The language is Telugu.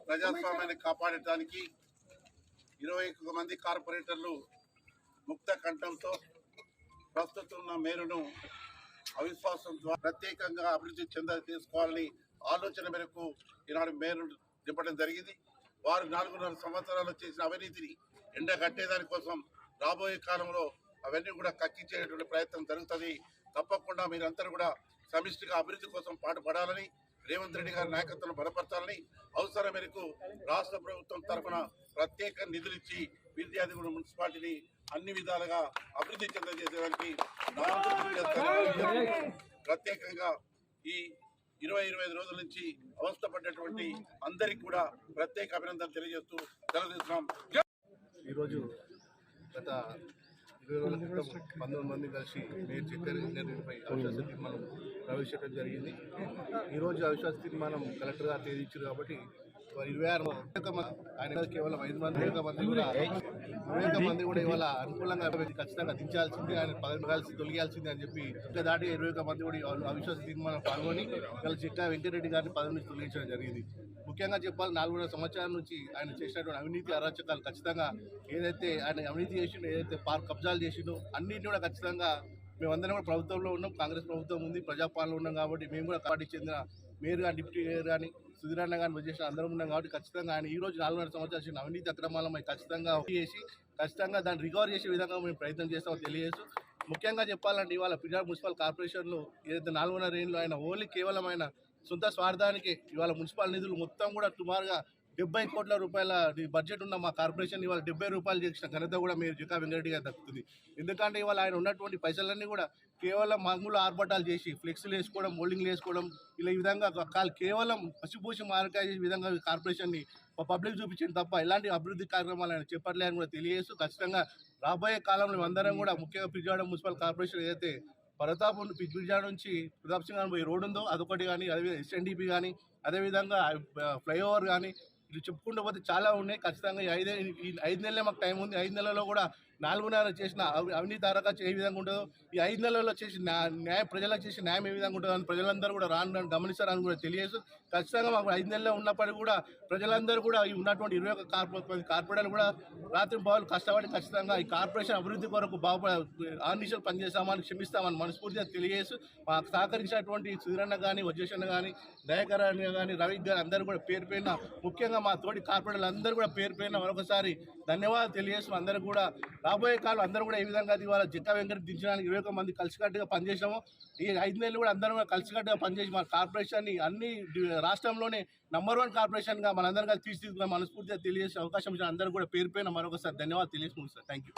ప్రజాస్వామ్యాన్ని కాపాడటానికి 21 మంది కార్పొరేటర్లు ముక్త కంఠంతో ప్రస్తుతం ఉన్న మేరును అవిశ్వాసం ద్వారా ప్రత్యేకంగా అభివృద్ధి తీసుకోవాలని ఆలోచన మేరకు ఈనాడు మేరు నింపడం జరిగింది. వారు 4.5 సంవత్సరాలు చేసిన అవినీతిని ఎండగట్టేదాని కోసం రాబోయే కాలంలో అవన్నీ కూడా కక్కించేటువంటి ప్రయత్నం జరుగుతుంది. తప్పకుండా మీరందరూ కూడా సమిష్టిగా అభివృద్ధి కోసం పాటుపడాలని, రేవంత్ రెడ్డి గారి నాయకత్వం బలపరచాలని, అవసరం మేరకు రాష్ట్ర ప్రభుత్వం తరఫున ప్రత్యేక నిధులు ఇచ్చి విద్యార్థుల మున్సిపాలిటీని అన్ని విధాలుగా అభివృద్ధి చెందజేసేదానికి ప్రత్యేకంగా ఈ 20-25 రోజుల నుంచి అవస్థపడ్డటువంటి అందరికి కూడా ప్రత్యేక అభినందనలు తెలియజేస్తూ తెలియజేస్తున్నాం. ఈరోజు గత 20 రోజుల క్రితం 19 మంది కలిసి మేయర్ చక్కెర ఇంజనీర్పై అవిశ్వాస తీర్మానం ప్రవేశపెట్టడం జరిగింది. ఈరోజు అవిశ్వాస తీర్మానం కలెక్టర్ గారు తేదీచ్చారు కాబట్టి 26 ఆయన కేవలం 5 మంది కూడా 21 మంది కూడా ఇవాళ అనుకూలంగా ఖచ్చితంగా దించాల్సింది, ఆయన పదవి కలిసి తొలగాల్సింది అని చెప్పి ఇంకా దాటి 21 మంది కూడా అవిశ్వాస తీర్మానం పాల్గొని ఇలా చిక్కా వెంకటరెడ్డి గారిని పదవి నుంచి తొలగించడం జరిగింది. ముఖ్యంగా చెప్పాలి 4.5 సంవత్సరాల నుంచి ఆయన చేసినటువంటి అవినీతి అరాచకాలు ఖచ్చితంగా ఏదైతే ఆయన అవినీతి చేసిండో, ఏదైతే పార్క్ కబ్జాలు చేసిండో అన్నింటినీ కూడా ఖచ్చితంగా మేమందరం కూడా ప్రభుత్వంలో ఉన్నాం, కాంగ్రెస్ ప్రభుత్వం ఉంది, ప్రజాపాలన ఉన్నాం కాబట్టి మేము కూడా పార్టీకి చెందిన మేయర్ కానీ డిప్యూటీ మేయర్ కానీ సుధీరన్న కానీ వచ్చేసిన అందరం ఉన్నాం కాబట్టి ఖచ్చితంగా ఆయన ఈ రోజు 4.5 సంవత్సరాలు చేసిన అవినీతి అక్రమాలపై ఖచ్చితంగా చేసి ఖచ్చితంగా దాన్ని రికవర్ చేసే విధంగా మేము ప్రయత్నం చేస్తామో తెలియజేస్తూ, ముఖ్యంగా చెప్పాలంటే ఇవాళ పిజార్ మున్సిపల్ కార్పొరేషన్లో ఏదైతే 4.5 ఏళ్ళు ఆయన ఓన్లీ కేవలం ఆయన సొంత స్వార్థానికి ఇవాళ మున్సిపల్ నిధులు మొత్తం కూడా సుమారుగా 70 కోట్ల రూపాయల బడ్జెట్ ఉన్న మా కార్పొరేషన్ ఇవాళ 70 రూపాయలు చేసిన ఘనత కూడా మీరు చిక్కా వెంకటరెడ్డి గారు దక్కుతుంది. ఎందుకంటే ఇవాళ ఆయన ఉన్నటువంటి పైసలన్నీ కూడా కేవలం మామూలు ఆర్భటాలు చేసి ఫ్లెక్స్లు వేసుకోవడం, మోల్డింగ్లు వేసుకోవడం, ఇలా ఈ విధంగా కేవలం పసిపూసి మారకాయ చేసే విధంగా కార్పొరేషన్ని పబ్లిక్ చూపించింది తప్ప ఎలాంటి అభివృద్ధి కార్యక్రమాలు ఆయన చెప్పట్లేదని కూడా తెలియజేస్తూ, ఖచ్చితంగా రాబోయే కాలంలో అందరం కూడా ముఖ్యంగా పిజాడ మున్సిపల్ కార్పొరేషన్ ఏదైతే ప్రతాప్ పిజాడ నుంచి ప్రతాప్ సింగ్ పోయి రోడ్డు ఉందో అదొకటి కానీ, అదే ఎస్ఎన్డిపి కానీ, అదేవిధంగా ఫ్లైఓవర్ కానీ ఇటు చెప్పుకుంటూ పోతే చాలా ఉన్నాయి. ఖచ్చితంగా ఈ 5 నెలలే మాకు టైం ఉంది. 5 నెలల్లో కూడా 4.5 చేసిన అవినీతి అరకాచి ఏ విధంగా ఉంటుందో, ఈ 5 నెలల్లో చేసిన న్యాయం ప్రజలకు చేసిన న్యాయం ఏ విధంగా ఉంటుందో అని ప్రజలందరూ కూడా రాను గమనిస్తారని కూడా తెలియజేస్తూ, ఖచ్చితంగా మాకు 5 నెలల్లో ఉన్నప్పటికీ కూడా ప్రజలందరూ కూడా ఈ ఉన్నటువంటి 21 కార్పొరేటర్లు కూడా రాత్రి బావులు కష్టపడి ఖచ్చితంగా ఈ కార్పొరేషన్ అభివృద్ధి కొరకు ఆర్నిషలు పనిచేస్తామని క్షమిస్తామని మనస్ఫూర్తిగా తెలియజేస్తూ, మాకు సహకరించినటువంటి సుధీరన్న కానీ, వజ్రేషన్న కానీ, దయాకర్ కానీ, రవి గారు అందరూ కూడా పేరు పేరున, ముఖ్యంగా మా తోటి కార్పొరేటర్లు అందరూ కూడా పేరు పేరున మరొకసారి ధన్యవాదాలు తెలియజేస్తూ, అందరూ కూడా రాబోయే కాలం అందరూ కూడా ఏ విధంగా ఇవాళ చిక్కా వెంకట దించడానికి 21 మంది కలిసికట్టుగా పనిచేసాము. ఈ 5 నెలలు కూడా అందరం కూడా కలిసికట్టుగా పనిచేసి మా కార్పొరేషన్ని అన్ని రాష్ట్రంలోనే నంబర్ 1 కార్పొరేషన్గా మనందరం కలిసి తీర్చిదిద్దుకున్న మనస్ఫూర్తిగా తెలియజేసే అవకాశం ఇచ్చిన అందరూ కూడా పేరు పైన మరొకసారి ధన్యవాదాలు తెలియజేసుకుంటాం సార్. Thank you.